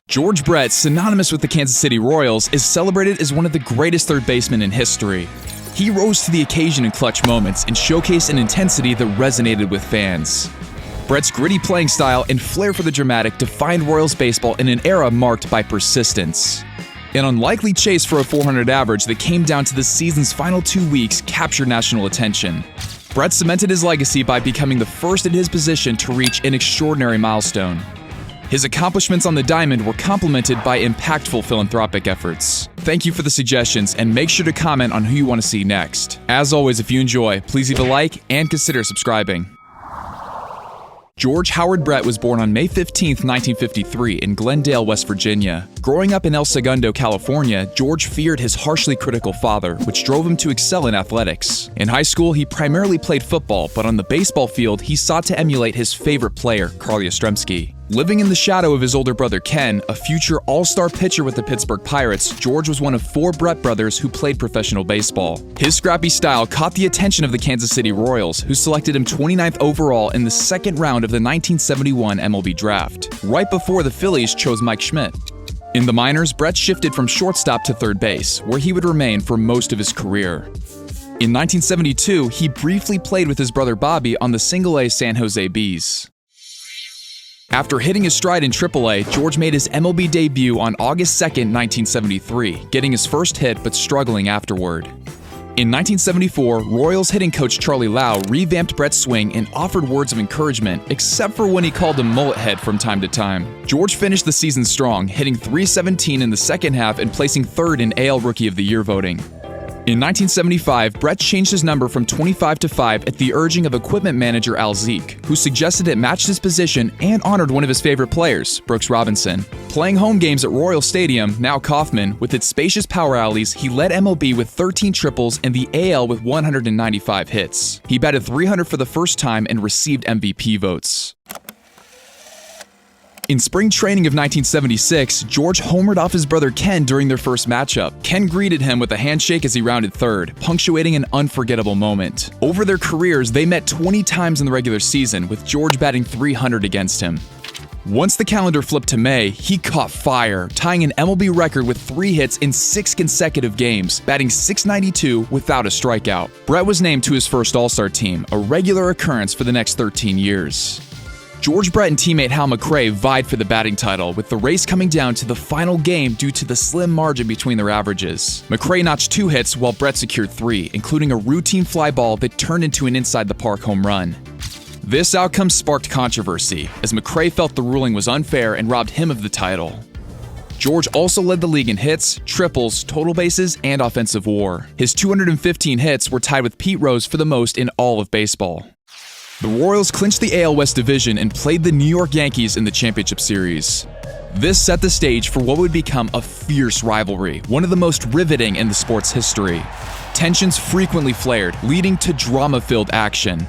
George Brett, synonymous with the Kansas City Royals, is celebrated as one of the greatest third basemen in history. He rose to the occasion in clutch moments and showcased an intensity that resonated with fans. Brett's gritty playing style and flair for the dramatic defined Royals baseball in an era marked by persistence. An unlikely chase for a .400 average that came down to the season's final 2 weeks captured national attention. Brett cemented his legacy by becoming the first in his position to reach an extraordinary milestone. His accomplishments on the diamond were complemented by impactful philanthropic efforts. Thank you for the suggestions, and make sure to comment on who you want to see next. As always, if you enjoy, please leave a like and consider subscribing. George Howard Brett was born on May 15, 1953 in Glendale, West Virginia. Growing up in El Segundo, California, George feared his harshly critical father, which drove him to excel in athletics. In high school, he primarily played football, but on the baseball field, he sought to emulate his favorite player, Carl Yastrzemski. Living in the shadow of his older brother Ken, a future all-star pitcher with the Pittsburgh Pirates, George was one of 4 Brett brothers who played professional baseball. His scrappy style caught the attention of the Kansas City Royals, who selected him 29th overall in the second round of the 1971 MLB draft, right before the Phillies chose Mike Schmidt. In the minors, Brett shifted from shortstop to third base, where he would remain for most of his career. In 1972, he briefly played with his brother Bobby on the Single-A San Jose Bees. After hitting his stride in AAA, George made his MLB debut on August 2, 1973, getting his first hit but struggling afterward. In 1974, Royals hitting coach Charley revamped Brett's swing and offered words of encouragement, except for when he called him mullet head from time to time. George finished the season strong, hitting .317 in the second half and placing third in AL Rookie of the Year voting. In 1975, Brett changed his number from 25 to 5 at the urging of equipment manager Al Zych, who suggested it matched his position and honored one of his favorite players, Brooks Robinson. Playing home games at Royal Stadium, now Kauffman, with its spacious power alleys, he led MLB with 13 triples and the AL with 195 hits. He batted .300 for the first time and received MVP votes. In spring training of 1976, George homered off his brother Ken during their first matchup. Ken greeted him with a handshake as he rounded third, punctuating an unforgettable moment. Over their careers, they met 20 times in the regular season, with George batting .300 against him. Once the calendar flipped to May, he caught fire, tying an MLB record with 3 hits in 6 consecutive games, batting .692 without a strikeout. Brett was named to his first All-Star team, a regular occurrence for the next 13 years. George Brett and teammate Hal McRae vied for the batting title, with the race coming down to the final game due to the slim margin between their averages. McRae notched 2 hits while Brett secured 3, including a routine fly ball that turned into an inside-the-park home run. This outcome sparked controversy, as McRae felt the ruling was unfair and robbed him of the title. George also led the league in hits, triples, total bases, and offensive WAR. His 215 hits were tied with Pete Rose for the most in all of baseball. The Royals clinched the AL West Division and played the New York Yankees in the championship series. This set the stage for what would become a fierce rivalry, one of the most riveting in the sport's history. Tensions frequently flared, leading to drama-filled action.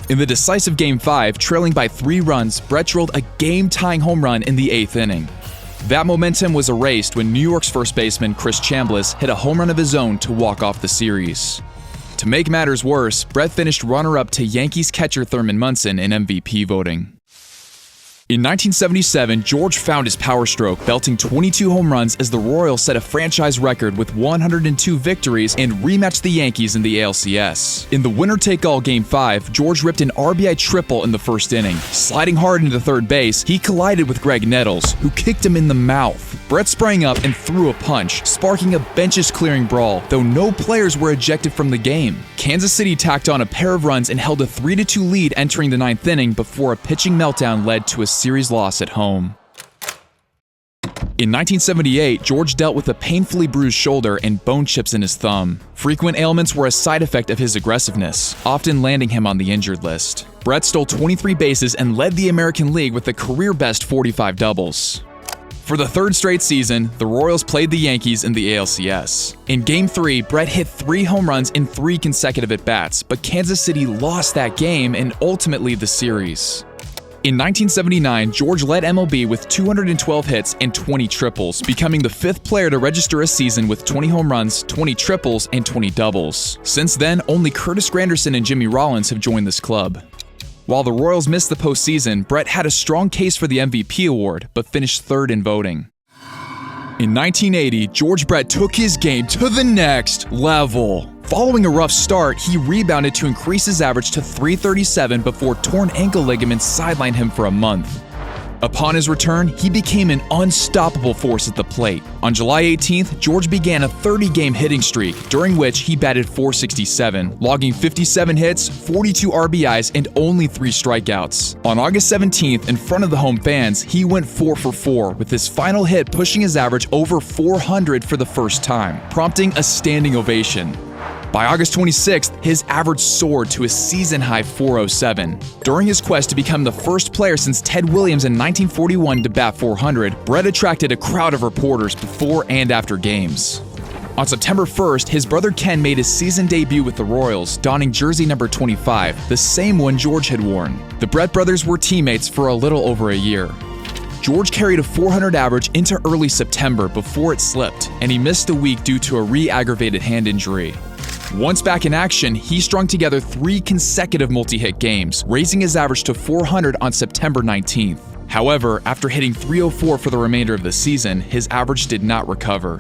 In the decisive Game 5, trailing by 3 runs, Brett drilled a game-tying home run in the 8th inning. That momentum was erased when New York's first baseman Chris Chambliss hit a home run of his own to walk off the series. To make matters worse, Brett finished runner-up to Yankees catcher Thurman Munson in MVP voting. In 1977, George found his power stroke, belting 22 home runs as the Royals set a franchise record with 102 victories and rematched the Yankees in the ALCS. In the winner-take-all Game 5, George ripped an RBI triple in the first inning. Sliding hard into third base, he collided with Graig Nettles, who kicked him in the mouth. Brett sprang up and threw a punch, sparking a benches-clearing brawl, though no players were ejected from the game. Kansas City tacked on a pair of runs and held a 3-2 lead entering the 9th inning before a pitching meltdown led to a series loss at home. In 1978, George dealt with a painfully bruised shoulder and bone chips in his thumb. Frequent ailments were a side effect of his aggressiveness, often landing him on the injured list. Brett stole 23 bases and led the American League with a career-best 45 doubles. For the 3rd straight season, the Royals played the Yankees in the ALCS. In Game 3, Brett hit 3 home runs in 3 consecutive at-bats, but Kansas City lost that game and ultimately the series. In 1979, George led MLB with 212 hits and 20 triples, becoming the 5th player to register a season with 20 home runs, 20 triples, and 20 doubles. Since then, only Curtis Granderson and Jimmy Rollins have joined this club. While the Royals missed the postseason, Brett had a strong case for the MVP award, but finished 3rd in voting. In 1980, George Brett took his game to the next level. Following a rough start, he rebounded to increase his average to .337 before torn ankle ligaments sidelined him for a month. Upon his return, he became an unstoppable force at the plate. On July 18th, George began a 30-game hitting streak, during which he batted .467, logging 57 hits, 42 RBIs, and only 3 strikeouts. On August 17th, in front of the home fans, he went 4 for 4, with his final hit pushing his average over 400 for the first time, prompting a standing ovation. By August 26th, his average soared to a season-high .407. During his quest to become the first player since Ted Williams in 1941 to bat .400, Brett attracted a crowd of reporters before and after games. On September 1st, his brother Ken made his season debut with the Royals, donning jersey number 25, the same one George had worn. The Brett brothers were teammates for a little over a year. George carried a .400 average into early September before it slipped, and he missed a week due to a re-aggravated hand injury. Once back in action, he strung together 3 consecutive multi-hit games, raising his average to .400 on September 19th. However, after hitting .304 for the remainder of the season, his average did not recover.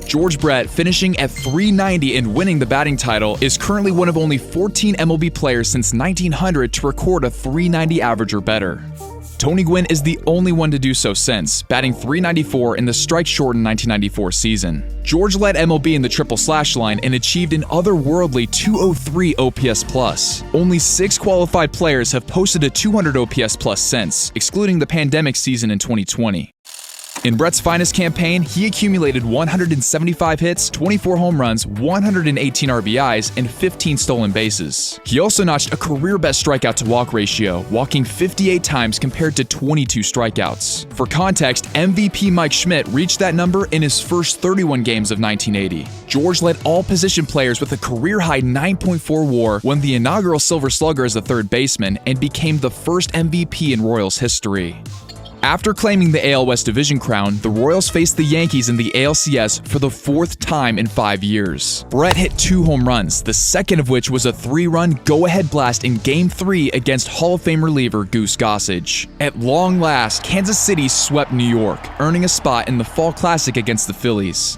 George Brett, finishing at .390 and winning the batting title, is currently one of only 14 MLB players since 1900 to record a .390 average or better. Tony Gwynn is the only one to do so since, batting .394 in the strike-shortened 1994 season. George led MLB in the triple slash line and achieved an otherworldly .203 OPS+. Only 6 qualified players have posted a .200 OPS+ since, excluding the pandemic season in 2020. In Brett's finest campaign, he accumulated 175 hits, 24 home runs, 118 RBIs, and 15 stolen bases. He also notched a career-best strikeout-to-walk ratio, walking 58 times compared to 22 strikeouts. For context, MVP Mike Schmidt reached that number in his first 31 games of 1980. George led all position players with a career-high 9.4 WAR, won the inaugural Silver Slugger as a third baseman, and became the first MVP in Royals history. After claiming the AL West Division crown, the Royals faced the Yankees in the ALCS for the 4th time in 5 years. Brett hit 2 home runs, the second of which was a 3-run go-ahead blast in Game 3 against Hall of Fame reliever Goose Gossage. At long last, Kansas City swept New York, earning a spot in the Fall Classic against the Phillies.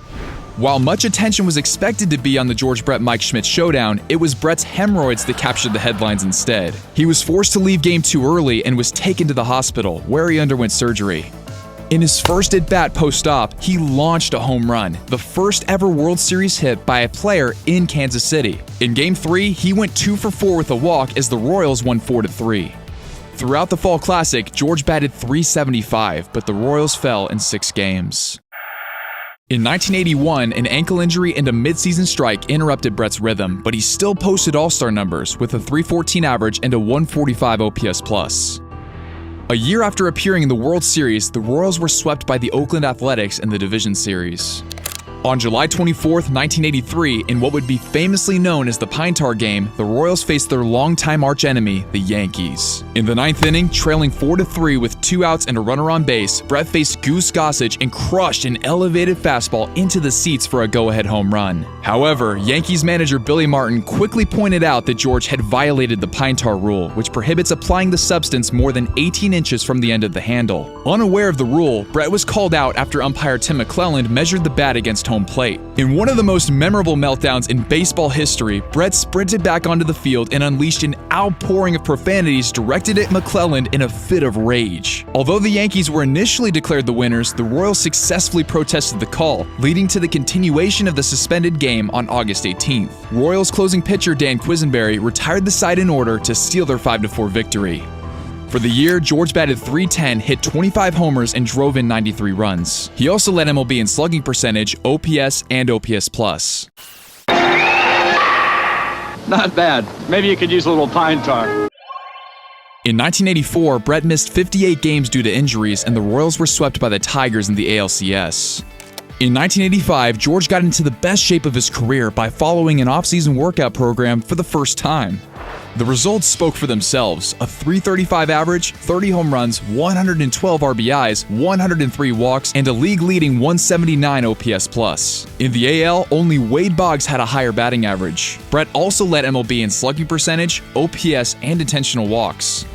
While much attention was expected to be on the George Brett-Mike Schmidt showdown, it was Brett's hemorrhoids that captured the headlines instead. He was forced to leave Game 2 early and was taken to the hospital, where he underwent surgery. In his first at-bat post-op, he launched a home run, the first ever World Series hit by a player in Kansas City. In Game 3, he went 2 for 4 with a walk as the Royals won 4-3. Throughout the Fall Classic, George batted .375, but the Royals fell in 6 games. In 1981, an ankle injury and a midseason strike interrupted Brett's rhythm, but he still posted all-star numbers with a .314 average and a .145 OPS+. A year after appearing in the World Series, the Royals were swept by the Oakland Athletics in the Division Series. On July 24, 1983, in what would be famously known as the Pine Tar Game, the Royals faced their longtime archenemy, the Yankees. In the 9th inning, trailing 4-3 with 2 outs and a runner on base, Brett faced Goose Gossage and crushed an elevated fastball into the seats for a go-ahead home run. However, Yankees manager Billy Martin quickly pointed out that George had violated the Pine Tar rule, which prohibits applying the substance more than 18 inches from the end of the handle. Unaware of the rule, Brett was called out after umpire Tim McClelland measured the bat against home plate. In one of the most memorable meltdowns in baseball history, Brett sprinted back onto the field and unleashed an outpouring of profanities directed at McClelland in a fit of rage. Although the Yankees were initially declared the winners, the Royals successfully protested the call, leading to the continuation of the suspended game on August 18th. Royals closing pitcher Dan Quisenberry retired the side in order to seal their 5-4 victory. For the year, George batted .310, hit 25 homers, and drove in 93 runs. He also led MLB in slugging percentage, OPS, and OPS+. Not bad. Maybe you could use a little pine tar. In 1984, Brett missed 58 games due to injuries, and the Royals were swept by the Tigers in the ALCS. In 1985, George got into the best shape of his career by following an off-season workout program for the first time. The results spoke for themselves: a .335 average, 30 home runs, 112 RBIs, 103 walks, and a league-leading .179 OPS+. In the AL, only Wade Boggs had a higher batting average. Brett also led MLB in slugging percentage, OPS, and intentional walks.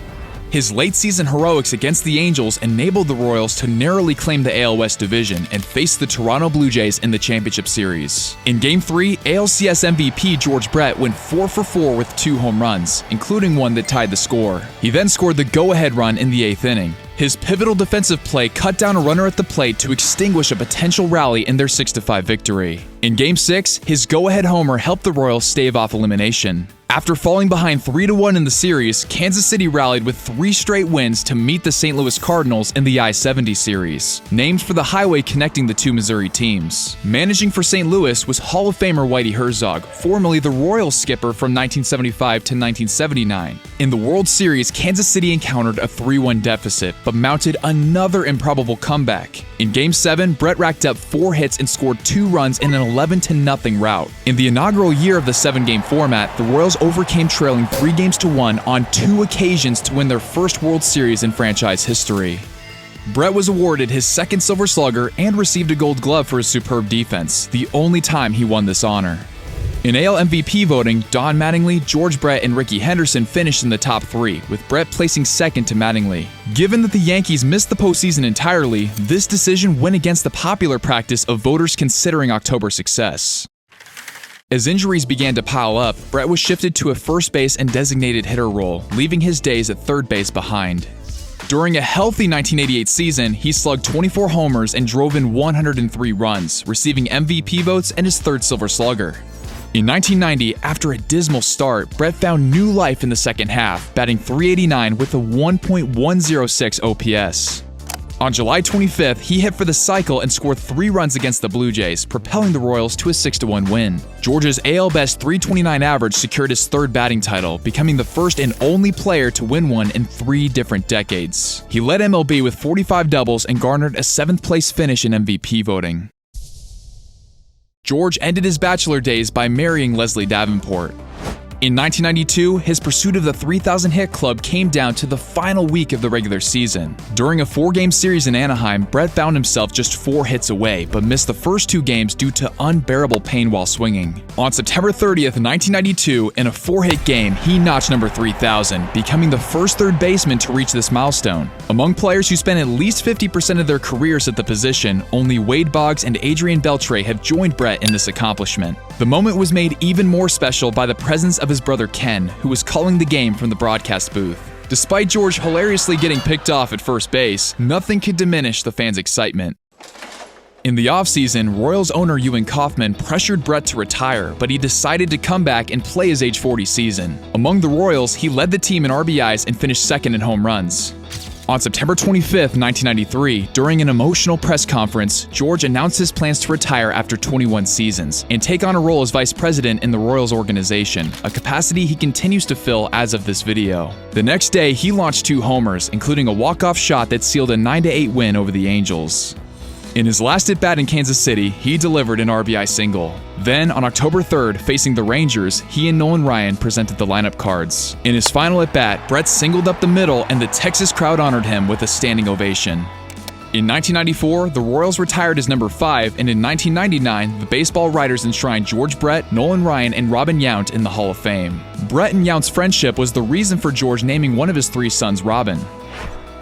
His late-season heroics against the Angels enabled the Royals to narrowly claim the AL West division and face the Toronto Blue Jays in the championship series. In Game 3, ALCS MVP George Brett went 4 for 4 with 2 home runs, including one that tied the score. He then scored the go-ahead run in the 8th inning. His pivotal defensive play cut down a runner at the plate to extinguish a potential rally in their 6-5 victory. In Game 6, his go-ahead homer helped the Royals stave off elimination. After falling behind 3-1 in the series, Kansas City rallied with 3 straight wins to meet the St. Louis Cardinals in the I-70 series, named for the highway connecting the two Missouri teams. Managing for St. Louis was Hall of Famer Whitey Herzog, formerly the Royals skipper from 1975 to 1979. In the World Series, Kansas City encountered a 3-1 deficit, but mounted another improbable comeback. In Game 7, Brett racked up 4 hits and scored 2 runs in an 11-0 rout. In the inaugural year of the 7-game format, the Royals overcame trailing 3-1 on 2 occasions to win their first World Series in franchise history. Brett was awarded his 2nd Silver Slugger and received a Gold Glove for his superb defense, the only time he won this honor. In AL MVP voting, Don Mattingly, George Brett, and Rickey Henderson finished in the top 3, with Brett placing 2nd to Mattingly. Given that the Yankees missed the postseason entirely, this decision went against the popular practice of voters considering October success. As injuries began to pile up, Brett was shifted to a first base and designated hitter role, leaving his days at third base behind. During a healthy 1988 season, he slugged 24 homers and drove in 103 runs, receiving MVP votes and his 3rd Silver Slugger. In 1990, after a dismal start, Brett found new life in the second half, batting .389 with a 1.106 OPS. On July 25th, he hit for the cycle and scored 3 runs against the Blue Jays, propelling the Royals to a 6-1 win. George's AL Best .329 average secured his 3rd batting title, becoming the first and only player to win one in 3 different decades. He led MLB with 45 doubles and garnered a 7th-place finish in MVP voting. George ended his bachelor days by marrying Leslie Davenport. In 1992, his pursuit of the 3,000-hit club came down to the final week of the regular season. During a 4-game series in Anaheim, Brett found himself just 4 hits away, but missed the first 2 games due to unbearable pain while swinging. On September 30th, 1992, in a 4-hit game, he notched number 3,000, becoming the first third baseman to reach this milestone. Among players who spent at least 50% of their careers at the position, only Wade Boggs and Adrian Beltre have joined Brett in this accomplishment. The moment was made even more special by the presence of his brother Ken, who was calling the game from the broadcast booth. Despite George hilariously getting picked off at first base, nothing could diminish the fans' excitement. In the offseason, Royals owner Ewing Kauffman pressured Brett to retire, but he decided to come back and play his age 40 season. Among the Royals, he led the team in RBIs and finished 2nd in home runs. On September 25, 1993, during an emotional press conference, George announced his plans to retire after 21 seasons and take on a role as vice president in the Royals organization, a capacity he continues to fill as of this video. The next day, he launched 2 homers, including a walk-off shot that sealed a 9-8 win over the Angels. In his last at-bat in Kansas City, he delivered an RBI single. Then, on October 3rd, facing the Rangers, he and Nolan Ryan presented the lineup cards. In his final at-bat, Brett singled up the middle and the Texas crowd honored him with a standing ovation. In 1994, the Royals retired as number 5, and in 1999, the baseball writers enshrined George Brett, Nolan Ryan, and Robin Yount in the Hall of Fame. Brett and Yount's friendship was the reason for George naming one of his 3 sons Robin.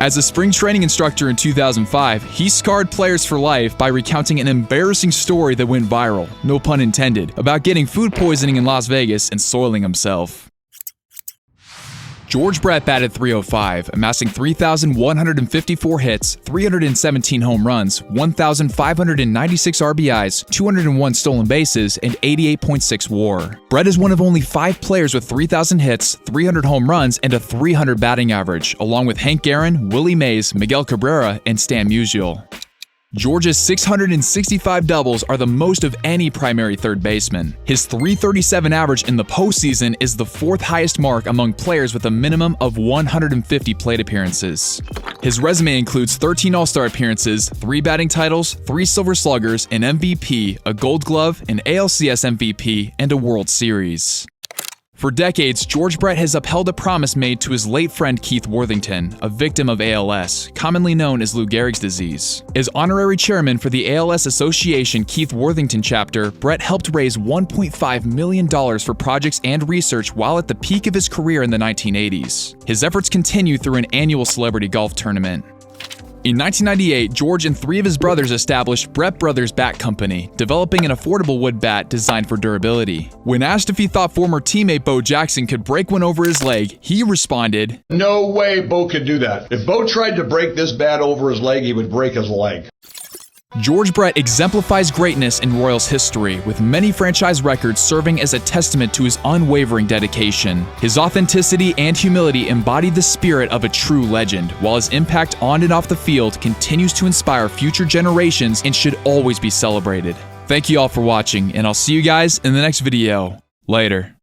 As a spring training instructor in 2005, he scarred players for life by recounting an embarrassing story that went viral, no pun intended, about getting food poisoning in Las Vegas and soiling himself. George Brett batted .305, amassing 3,154 hits, 317 home runs, 1,596 RBIs, 201 stolen bases, and 88.6 WAR. Brett is one of only 5 players with 3,000 hits, 300 home runs, and a 300 batting average, along with Hank Aaron, Willie Mays, Miguel Cabrera, and Stan Musial. George's 665 doubles are the most of any primary third baseman. His .337 average in the postseason is the 4th highest mark among players with a minimum of 150 plate appearances. His resume includes 13 All-Star appearances, 3 batting titles, 3 Silver Sluggers, an MVP, a Gold Glove, an ALCS MVP, and a World Series. For decades, George Brett has upheld a promise made to his late friend Keith Worthington, a victim of ALS, commonly known as Lou Gehrig's disease. As honorary chairman for the ALS Association Keith Worthington chapter, Brett helped raise $1.5 million for projects and research while at the peak of his career in the 1980s. His efforts continue through an annual celebrity golf tournament. In 1998, George and 3 of his brothers established Brett Brothers Bat Company, developing an affordable wood bat designed for durability. When asked if he thought former teammate Bo Jackson could break one over his leg, he responded, "No way Bo could do that. If Bo tried to break this bat over his leg, he would break his leg." George Brett exemplifies greatness in Royals history, with many franchise records serving as a testament to his unwavering dedication. His authenticity and humility embodied the spirit of a true legend, while his impact on and off the field continues to inspire future generations and should always be celebrated. Thank you all for watching, and I'll see you guys in the next video. Later.